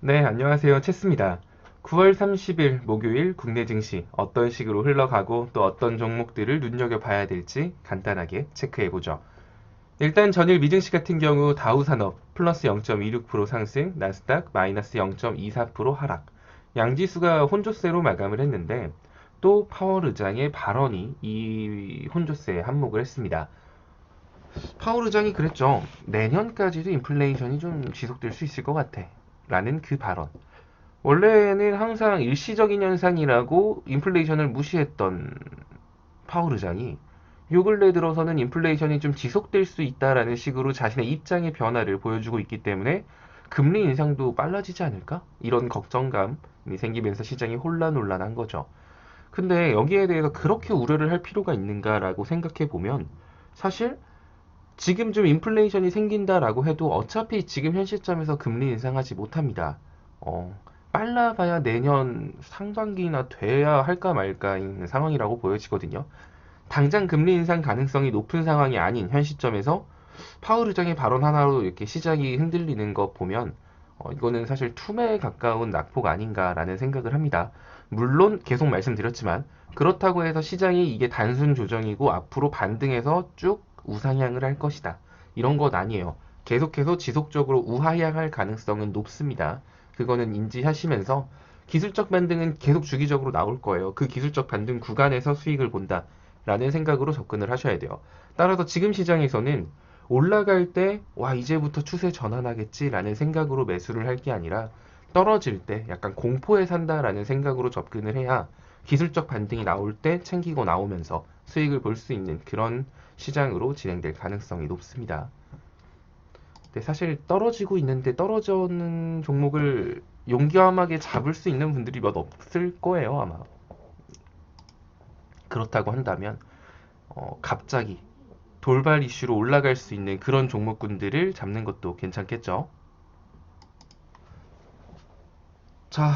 네, 안녕하세요. 체스입니다. 9월 30일 목요일 국내 증시 어떤 식으로 흘러가고 또 어떤 종목들을 눈여겨봐야 될지 간단하게 체크해보죠. 일단 전일 미증시 같은 경우 다우산업 플러스 0.26% 상승, 나스닥 마이너스 0.24% 하락. 양지수가 혼조세로 마감을 했는데 또 파월 의장의 발언이 이 혼조세에 한몫을 했습니다. 파월 의장이 그랬죠. 내년까지도 인플레이션이 좀 지속될 수 있을 것 같아. 라는 그 발언. 원래는 항상 일시적인 현상이라고 인플레이션을 무시했던 파월 의장이 요 근래 들어서는 인플레이션이 좀 지속될 수 있다라는 식으로 자신의 입장의 변화를 보여주고 있기 때문에 금리 인상도 빨라지지 않을까? 이런 걱정감이 생기면서 시장이 혼란한 거죠. 근데 여기에 대해서 그렇게 우려를 할 필요가 있는가라고 생각해 보면 사실 지금 좀 인플레이션이 생긴다라고 해도 어차피 지금 현 시점에서 금리 인상하지 못합니다. 빨라봐야 내년 상반기나 돼야 할까 말까인 상황이라고 보여지거든요. 당장 금리 인상 가능성이 높은 상황이 아닌 현 시점에서 파월 의장의 발언 하나로 이렇게 시장이 흔들리는 거 보면 이거는 사실 투매에 가까운 낙폭 아닌가라는 생각을 합니다. 물론 계속 말씀드렸지만 그렇다고 해서 시장이 이게 단순 조정이고 앞으로 반등해서 쭉 우상향을 할 것이다. 이런 건 아니에요. 계속해서 지속적으로 우하향할 가능성은 높습니다. 그거는 인지하시면서 기술적 반등은 계속 주기적으로 나올 거예요. 그 기술적 반등 구간에서 수익을 본다. 라는 생각으로 접근을 하셔야 돼요. 따라서 지금 시장에서는 올라갈 때, 와, 이제부터 추세 전환하겠지라는 생각으로 매수를 할 게 아니라 떨어질 때 약간 공포에 산다라는 생각으로 접근을 해야 기술적 반등이 나올 때 챙기고 나오면서 수익을 볼 수 있는 그런 시장으로 진행될 가능성이 높습니다. 근데 사실 떨어지고 있는데 떨어지는 종목을 용감하게 잡을 수 있는 분들이 몇 없을 거예요, 아마. 그렇다고 한다면 갑자기 돌발 이슈로 올라갈 수 있는 그런 종목군들을 잡는 것도 괜찮겠죠. 자,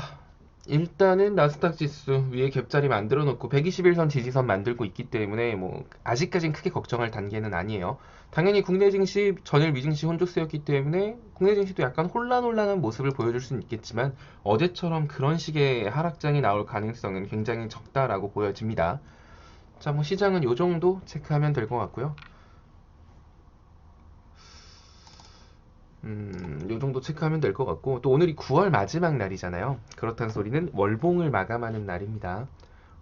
일단은 나스닥 지수 위에 갭자리 만들어 놓고 121선 지지선 만들고 있기 때문에 뭐 아직까진 크게 걱정할 단계는 아니에요. 당연히 국내 증시 전일 미증시 혼조세였기 때문에 국내 증시도 약간 혼란한 모습을 보여줄 수는 있겠지만 어제처럼 그런 식의 하락장이 나올 가능성은 굉장히 적다라고 보여집니다. 자, 뭐 시장은 요 정도 체크하면 될 것 같고요. 요 정도 체크하면 될 것 같고, 또 오늘이 9월 마지막 날이잖아요. 그렇다는 소리는 월봉을 마감하는 날입니다.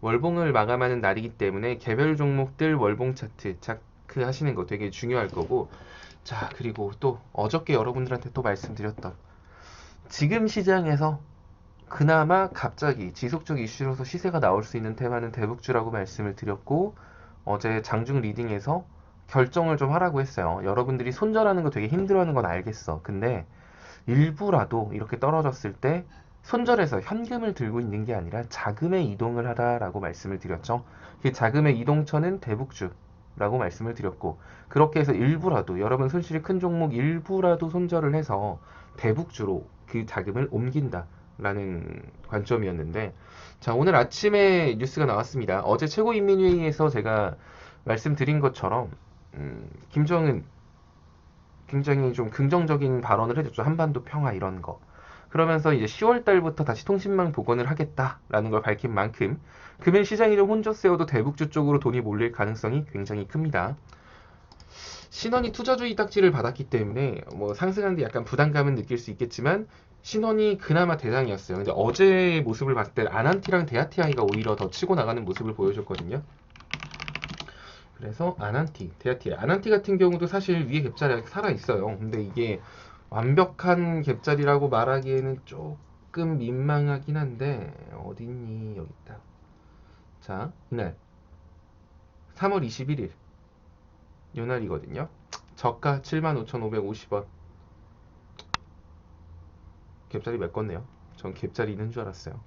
월봉을 마감하는 날이기 때문에 개별 종목들 월봉 차트 체크하시는 거 되게 중요할 거고, 자, 그리고 또 어저께 여러분들한테 또 말씀드렸던 지금 시장에서 그나마 갑자기 지속적 이슈로서 시세가 나올 수 있는 테마는 대북주라고 말씀을 드렸고, 어제 장중 리딩에서 결정을 좀 하라고 했어요. 여러분들이 손절하는 거 되게 힘들어하는 건 알겠어. 근데 일부라도 이렇게 떨어졌을 때 손절해서 현금을 들고 있는 게 아니라 자금의 이동을 하라라고 말씀을 드렸죠. 그 자금의 이동처는 대북주라고 말씀을 드렸고, 그렇게 해서 일부라도 여러분 손실이 큰 종목 일부라도 손절을 해서 대북주로 그 자금을 옮긴다라는 관점이었는데, 자, 오늘 아침에 뉴스가 나왔습니다. 어제 최고인민회의에서 제가 말씀드린 것처럼 김정은 굉장히 좀 긍정적인 발언을 해줬죠. 한반도 평화 이런 거. 그러면서 이제 10월 달부터 다시 통신망 복원을 하겠다라는 걸 밝힌 만큼 금일 시장이 좀 혼조세여도 대북주 쪽으로 돈이 몰릴 가능성이 굉장히 큽니다. 신원이 투자주의 딱지를 받았기 때문에 뭐 상승하는데 약간 부담감은 느낄 수 있겠지만 신원이 그나마 대장이었어요. 근데 어제의 모습을 봤을 때 아난티랑 데아티아이가 오히려 더 치고 나가는 모습을 보여줬거든요. 그래서 아난티, 데아티, 아난티 같은 경우도 사실 위에 갭자리가 살아 있어요. 근데 이게 완벽한 갭자리라고 말하기에는 조금 민망하긴 한데 어딨니? 여기 있다. 자, 이날 3월 21일 요 날이거든요. 저가 75,550원. 갭자리 메꿨네요. 전 갭자리 있는 줄 알았어요.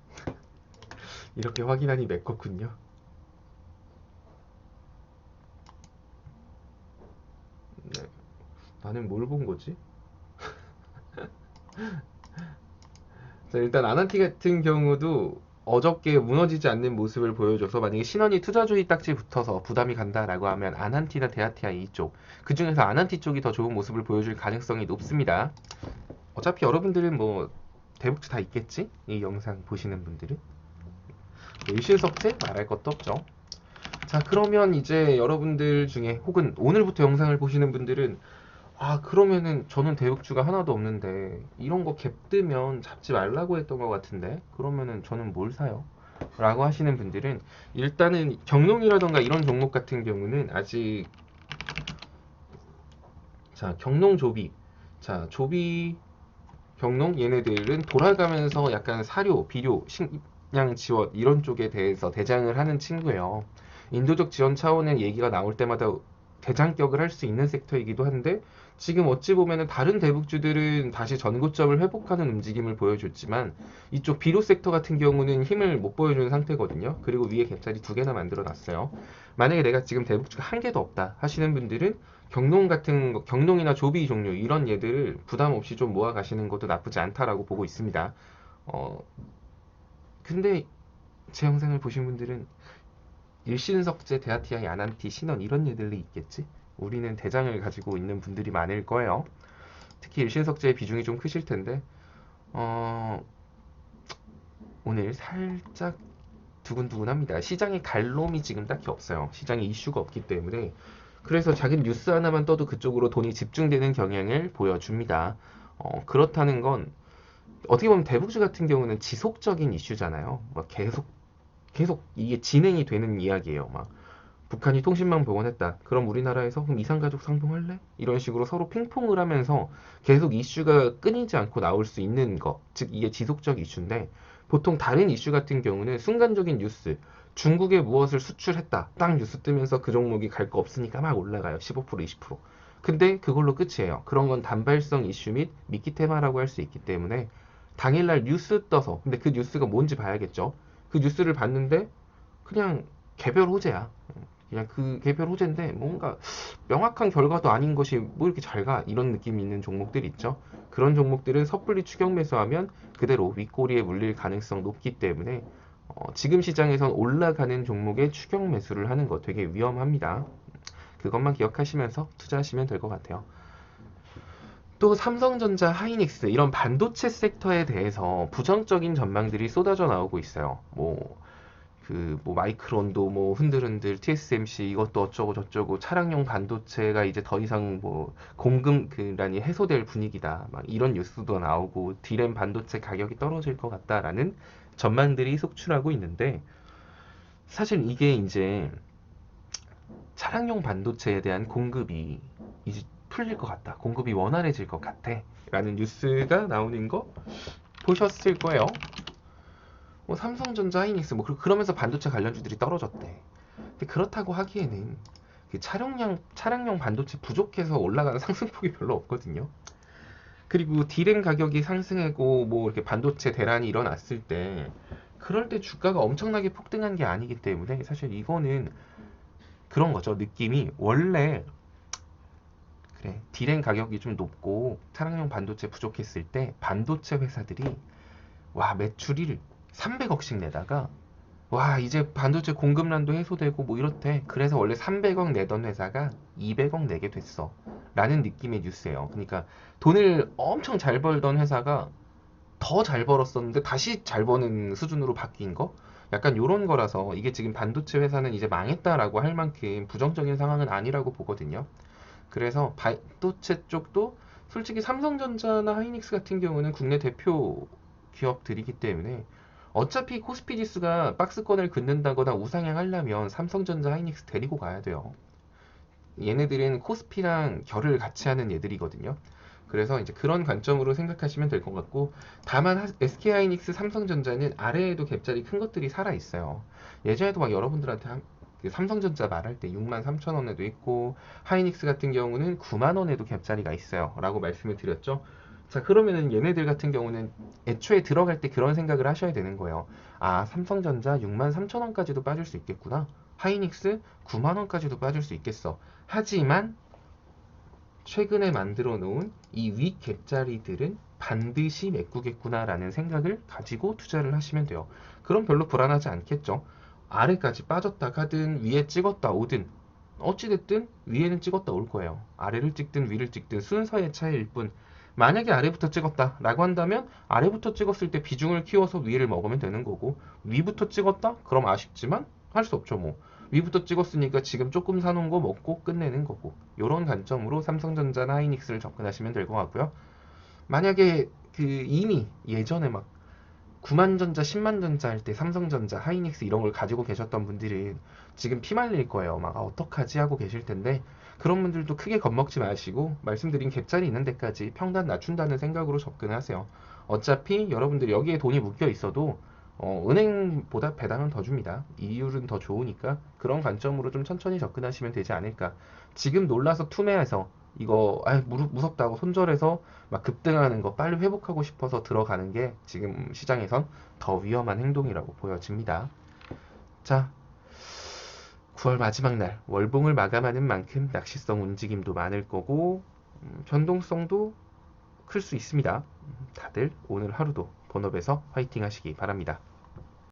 이렇게 확인하니 메꿨군요. 네. 나는 뭘 본 거지? 자, 일단 아난티 같은 경우도 어저께 무너지지 않는 모습을 보여줘서 만약에 신원이 투자주의 딱지 붙어서 부담이 간다라고 하면 아난티나 데아티아 이쪽 그 중에서 아난티 쪽이 더 좋은 모습을 보여줄 가능성이 높습니다. 어차피 여러분들은 뭐 대북주 다 있겠지? 이 영상 보시는 분들은. 일신석재 말할 것도 없죠. 자, 그러면 이제 여러분들 중에 혹은 오늘부터 영상을 보시는 분들은 아, 그러면은 저는 대북주가 하나도 없는데 이런 거 갭 뜨면 잡지 말라고 했던 것 같은데 그러면은 저는 뭘 사요? 라고 하시는 분들은 일단은 경농이라던가 이런 종목 같은 경우는 아직 자, 경농 조비 자, 조비 경농 얘네들은 돌아가면서 약간 사료, 비료, 식량 지원 이런 쪽에 대해서 대장을 하는 친구예요. 인도적 지원 차원의 얘기가 나올 때마다 대장격을 할 수 있는 섹터이기도 한데 지금 어찌 보면은 다른 대북주들은 다시 전고점을 회복하는 움직임을 보여줬지만 이쪽 비료 섹터 같은 경우는 힘을 못 보여주는 상태거든요. 그리고 위에 갭자리 두 개나 만들어 놨어요. 만약에 내가 지금 대북주가 한 개도 없다 하시는 분들은 경농 같은 거, 경농이나 조비 종류 이런 얘들을 부담 없이 좀 모아 가시는 것도 나쁘지 않다라고 보고 있습니다. 근데 제 영상을 보신 분들은 일신석재, 데아티아이, 아난티, 신원 이런 얘들이 있겠지? 우리는 대장을 가지고 있는 분들이 많을 거예요. 특히 일신석재의 비중이 좀 크실 텐데 오늘 살짝 두근두근합니다. 시장에 갈 놈이 지금 딱히 없어요. 시장에 이슈가 없기 때문에 그래서 작은 뉴스 하나만 떠도 그쪽으로 돈이 집중되는 경향을 보여줍니다. 그렇다는 건 어떻게 보면 대북주 같은 경우는 지속적인 이슈잖아요. 막 계속 이게 진행이 되는 이야기예요. 막 북한이 통신망 복원했다. 그럼 우리나라에서 그럼 이산가족 상봉할래? 이런 식으로 서로 핑퐁을 하면서 계속 이슈가 끊이지 않고 나올 수 있는 거. 즉 이게 지속적 이슈인데 보통 다른 이슈 같은 경우는 순간적인 뉴스. 중국에 무엇을 수출했다. 딱 뉴스 뜨면서 그 종목이 갈 거 없으니까 막 올라가요. 15% 20%. 근데 그걸로 끝이에요. 그런 건 단발성 이슈 및 미끼 테마라고 할 수 있기 때문에 당일날 뉴스 떠서 근데 그 뉴스가 뭔지 봐야겠죠. 그 뉴스를 봤는데 그냥 개별 호재야. 그냥 그 개별 호재인데 뭔가 명확한 결과도 아닌 것이 뭐 이렇게 잘 가 이런 느낌이 있는 종목들 있죠. 그런 종목들은 섣불리 추격 매수하면 그대로 윗꼬리에 물릴 가능성 높기 때문에 지금 시장에선 올라가는 종목에 추격 매수를 하는 거 되게 위험합니다. 그것만 기억하시면서 투자하시면 될 것 같아요. 또 삼성전자, 하이닉스 이런 반도체 섹터에 대해서 부정적인 전망들이 쏟아져 나오고 있어요. 뭐 마이크론도 뭐 흔들흔들 TSMC 이것도 어쩌고 저쩌고 차량용 반도체가 이제 더 이상 뭐 공급난이 해소될 분위기다. 막 이런 뉴스도 나오고 디램 반도체 가격이 떨어질 것 같다라는 전망들이 속출하고 있는데 사실 이게 이제 차량용 반도체에 대한 공급이 이제 풀릴 것 같다. 공급이 원활해질 것 같아. 라는 뉴스가 나오는 거 보셨을 거예요. 뭐 삼성전자, 하이닉스 뭐 그러면서 반도체 관련주들이 떨어졌대. 근데 그렇다고 하기에는 그 차량용 반도체 부족해서 올라가는 상승폭이 별로 없거든요. 그리고 디램 가격이 상승하고 뭐 이렇게 반도체 대란이 일어났을 때 그럴 때 주가가 엄청나게 폭등한 게 아니기 때문에 사실 이거는 그런 거죠. 느낌이 원래 그래 디램 가격이 좀 높고 차량용 반도체 부족했을 때 반도체 회사들이 와 매출을 300억씩 내다가 와 이제 반도체 공급난도 해소되고 뭐 이렇대. 그래서 원래 300억 내던 회사가 200억 내게 됐어 라는 느낌의 뉴스예요. 그러니까 돈을 엄청 잘 벌던 회사가 더 잘 벌었었는데 다시 잘 버는 수준으로 바뀐 거 약간 요런 거라서 이게 지금 반도체 회사는 이제 망했다라고 할 만큼 부정적인 상황은 아니라고 보거든요. 그래서 반도체 쪽도 솔직히 삼성전자나 하이닉스 같은 경우는 국내 대표 기업들이기 때문에 어차피 코스피 지수가 박스권을 긋는다거나 우상향하려면 삼성전자, 하이닉스 데리고 가야 돼요. 얘네들은 코스피랑 결을 같이 하는 얘들이거든요. 그래서 이제 그런 관점으로 생각하시면 될 것 같고 다만 SK 하이닉스, 삼성전자는 아래에도 갭자리 큰 것들이 살아 있어요. 예전에도 막 여러분들한테 그 삼성전자 말할 때 63,000원에도 있고 하이닉스 같은 경우는 9만원에도 갭자리가 있어요 라고 말씀을 드렸죠. 자 그러면은 얘네들 같은 경우는 애초에 들어갈 때 그런 생각을 하셔야 되는 거예요. 아 삼성전자 63,000원까지도 빠질 수 있겠구나. 하이닉스 9만원까지도 빠질 수 있겠어. 하지만 최근에 만들어 놓은 이 윗 갭자리들은 반드시 메꾸겠구나라는 생각을 가지고 투자를 하시면 돼요. 그럼 별로 불안하지 않겠죠. 아래까지 빠졌다 가든 위에 찍었다 오든 어찌됐든 위에는 찍었다 올 거예요. 아래를 찍든 위를 찍든 순서의 차이일 뿐 만약에 아래부터 찍었다 라고 한다면 아래부터 찍었을 때 비중을 키워서 위를 먹으면 되는 거고, 위부터 찍었다? 그럼 아쉽지만 할 수 없죠 뭐. 위부터 찍었으니까 지금 조금 사놓은 거 먹고 끝내는 거고, 이런 관점으로 삼성전자나 하이닉스를 접근하시면 될 것 같고요. 만약에 그 이미 예전에 막 9만 전자, 10만 전자 할 때 삼성전자, 하이닉스 이런 걸 가지고 계셨던 분들은 지금 피말릴 거예요. 막 어떡하지 하고 계실 텐데, 그런 분들도 크게 겁먹지 마시고 말씀드린 갭자리 있는 데까지 평단 낮춘다는 생각으로 접근하세요. 어차피 여러분들이 여기에 돈이 묶여 있어도 은행보다 배당은 더 줍니다. 이율은 더 좋으니까 그런 관점으로 좀 천천히 접근하시면 되지 않을까. 지금 놀라서 투매해서 이거 무섭다고 손절해서 막 급등하는 거 빨리 회복하고 싶어서 들어가는 게 지금 시장에선 더 위험한 행동이라고 보여집니다. 자, 9월 마지막 날 월봉을 마감하는 만큼 낚시성 움직임도 많을 거고, 변동성도 클 수 있습니다. 다들 오늘 하루도 본업에서 화이팅 하시기 바랍니다.